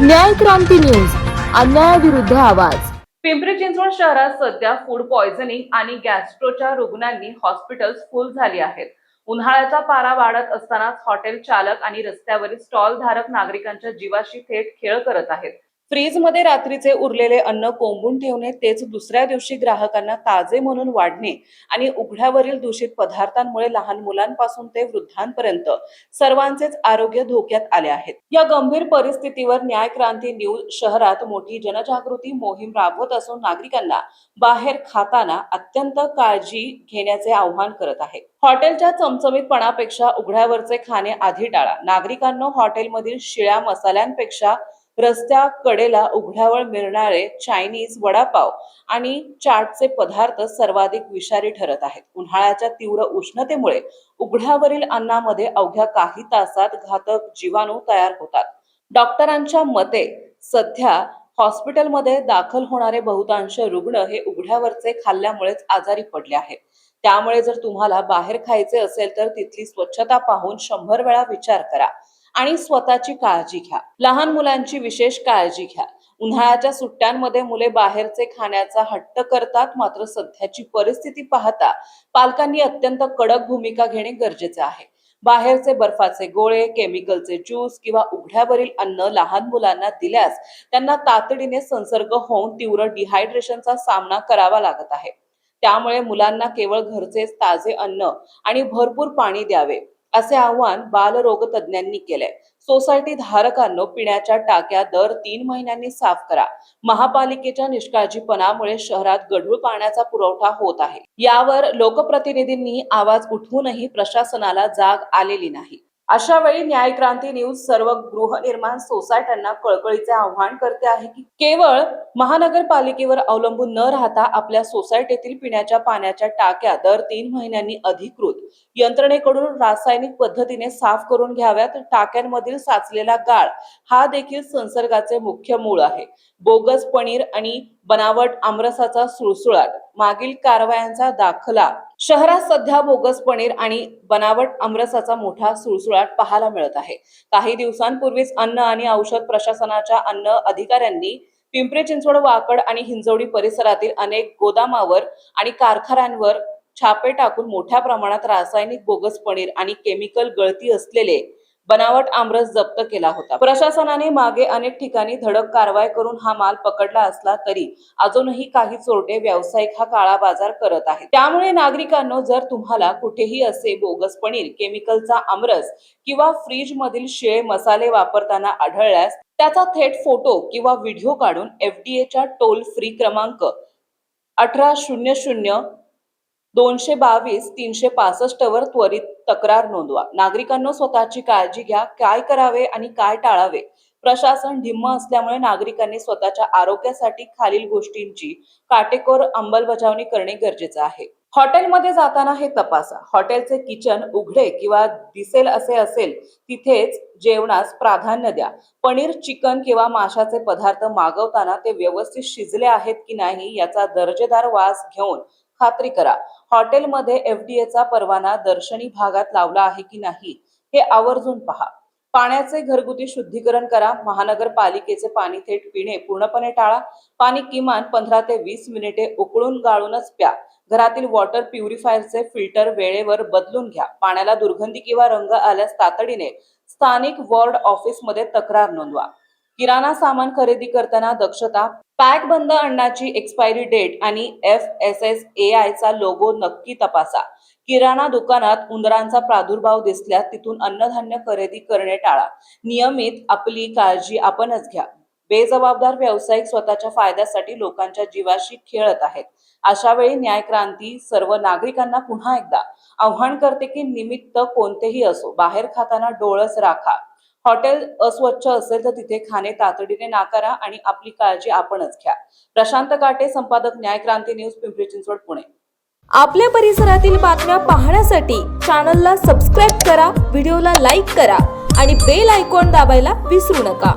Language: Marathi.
न्याय क्रांती न्यूज, अन्यायाविरुद्ध आवाज। पिंपरी चिंचवड शहरात सध्या फूड पॉयझनिंग आणि गॅस्ट्रोच्या रुग्णांनी हॉस्पिटल्स फुल झाली आहेत। उन्हाळ्याचा पारा वाढत असतानाच हॉटेल चालक आणि रस्त्यावरील स्टॉल धारक नागरिकांच्या जीवाशी थेट खेळ करत आहेत। फ्रीजमध्ये रात्रीचे उरलेले अन्न कोंबून ठेवणे, तेच दुसऱ्या दिवशी ग्राहकांना ताजे म्हणून वाढणे आणि उघड्यावरील दूषित पदार्थांमुळे लहान मुलांपासून ते वृद्धांपर्यंत सर्वांचेच आरोग्य धोक्यात आले आहेत। या गंभीर परिस्थितीवर न्याय क्रांती न्यूज शहरात मोठी जनजागृती मोहीम राबवत असून नागरिकांना बाहेर खाताना अत्यंत काळजी घेण्याचे आवाहन करत आहे। हॉटेलच्या चमचमीतपणापेक्षा उघड्यावरचे खाणे आधी टाळा। नागरिकांनो, हॉटेलमधील शिळ्या मसाल्यांपेक्षा रस्त्या कडेला उघड्यावर मिळणारे चायनीज, वडापाव आणि चाटचे पदार्थ सर्वाधिक विषारी ठरत आहेत। उन्हाळ्याच्या तीव्र उष्णतेमुळे उघड्यावरील अन्नामध्ये अवघ्या काही तासात घातक जीवाणू तयार होतात। डॉक्टरांच्या मते सध्या हॉस्पिटलमध्ये दाखल होणारे बहुतांश रुग्ण हे उघड्यावरचे खाल्ल्यामुळेच आजारी पडले आहेत। त्यामुळे जर तुम्हाला बाहेर खायचे असेल तर तिथली स्वच्छता पाहून 100 वेळा विचार करा आणि स्वतःची काळजी घ्या। लहान मुलांची विशेष काळजी घ्या। उन्हाळ्याच्या सुट्ट्यांमध्ये मुले बाहेरचे खाण्याचा हट्ट करतात, मात्र सध्याची परिस्थिती पाहता पालकांनी अत्यंत कडक भूमिका घेणे गरजेचे आहे। बाहेरचे बर्फाचे गोळे, केमिकलचे ज्यूस किंवा उघड्यावरील अन्न लहान मुलांना दिल्यास त्यांना तातडीने संसर्ग होऊन तीव्र डिहायड्रेशनचा सामना करावा लागत आहे। त्यामुळे मुलांना केवळ घरचेच ताजे अन्न आणि भरपूर पाणी द्यावे, असे आवाहन बालरोग तज्ञांनी केले। सोसायटी धारकांनो, पिण्याच्या टाक्या दर 3 महिन्यांनी साफ करा। महापालिकेच्या निष्काळजीपणामुळे शहरात गढूळ पाण्याचा पुरवठा होत आहे। यावर लोकप्रतिनिधींनी आवाज उठवूनही प्रशासनाला जाग आलेली नाही। अशा वेळी न्याय क्रांती न्यूज सर्व गृहनिर्माण सोसायट्यांना कळकळीचे आवाहन करते आहे की केवळ महानगरपालिकेवर अवलंबून न राहता आपल्या सोसायटीतील पिण्याच्या पाण्याच्या टाक्या दर 3 महिन्यांनी अधिकृत यंत्रणेकडून रासायनिक पद्धतीने साफ करून घ्याव्यात। टाक्यांमधील साचलेला गाळ हा देखील संसर्गाचे मुख्य मूळ आहे। बोगस पनीर आणि बनावट आमरसाचा सुळसुळाट, मागील कारवायांचा दाखला। शहरात सध्या बोगस पनीर आणि बनावट आमरसाचा मोठा सुळसुळाट पाहायला मिळत आहे। काही दिवसांपूर्वीच अन्न आणि औषध प्रशासनाच्या अन्न अधिकाऱ्यांनी पिंपरी चिंचवड, वाकड आणि हिंजवडी परिसरातील अनेक गोदामावर आणि कारखान्यांवर छापे टाकून मोठ्या प्रमाणात रासायनिक बोगस पनीर आणि केमिकल गळती असलेले बनावट आमरस जप्त केला होता। प्रशासनाने मागे अनेक ठिकाणी धडक कारवाई करून हा माल पकडला असला तरी अजूनही काही चोरटे व्यावसायिक हा काळा बाजार करत आहेत। त्यामुळे नागरिकांनो, जर तुम्हाला कुठेही असे बोगस पनीर, केमिकलचा आमरस किंवा फ्रीज मधील शिळे मसाले वापरताना आढळल्यास त्याचा थेट फोटो किंवा व्हिडिओ काढून FDA टोल फ्री क्रमांक 1800 222 365 वर त्वरित तक्रार नोंदवा। नागरिकांनो, स्वतःची काळजी घ्या। काय करावे आणि काय टाळावे? प्रशासन ढिम्म असल्यामुळे नागरिकांनी स्वतःच्या आरोग्यासाठी खालील गोष्टींची काटेकोर अंमलबजावणी करणे गरजेचे आहे। हॉटेलमध्ये जाताना हे तपासा: हॉटेलचे किचन उघडे किंवा दिसेल असे असेल तिथेच जेवणास प्राधान्य द्या। पनीर, चिकन किंवा माशाचे पदार्थ मागवताना ते व्यवस्थित शिजले आहेत की नाही याचा दर्जेदार वास घेऊन खात्री करा। हॉटेलमध्ये FDA परवाना दर्शनी भागात लावला आहे की नाही हे आवर्जून पहा। पाण्याचे घरगुती शुद्धीकरण करा। महानगरपालिकेचे पाणी थेट पिणे पूर्णपणे टाळा। पाणी किमान 15 ते 20 मिनिटे उकळून गाळूनच प्या। घरातील वॉटर प्युरिफायरचे फिल्टर वेळेवर बदलून घ्या। पाण्याला दुर्गंधी किंवा रंग आल्यास तातडीने स्थानिक वॉर्ड ऑफिसमध्ये तक्रार नोंदवा। किराणा सामान खरेदी करताना दक्षता: पॅक बंद अन्नाची एक्सपायरी डेट आणि FSSAI चा लोगो नक्की तपासा। किराणा दुकानात उंदरांचा प्रादुर्भाव दिसल्यास तिथून अन्नधान्य खरेदी करणे टाळा। नियमित आपली काळजी आपणच घ्या। बेजबाबदार व्यावसायिक स्वतःच्या फायद्यासाठी लोकांच्या जीवाशी खेळत आहेत। अशा वेळी न्याय क्रांती सर्व नागरिकांना पुन्हा एकदा आवाहन करते की निमित्त कोणतेही असो, बाहेर खाताना डोळस राखा। हॉटेल अस्वच्छ असेल तर तिथे खाणे तातडीने नाकारा आणि आपली काळजी आपणच घ्या। प्रशांत काटे, संपादक, न्याय क्रांती न्यूज, पिंपरी चिंचवड, पुणे। आपल्या परिसरातील बातम्या पाहण्यासाठी चॅनलला सबस्क्राईब करा, व्हिडिओला लाईक करा आणि बेल आयकॉन दाबायला विसरू नका।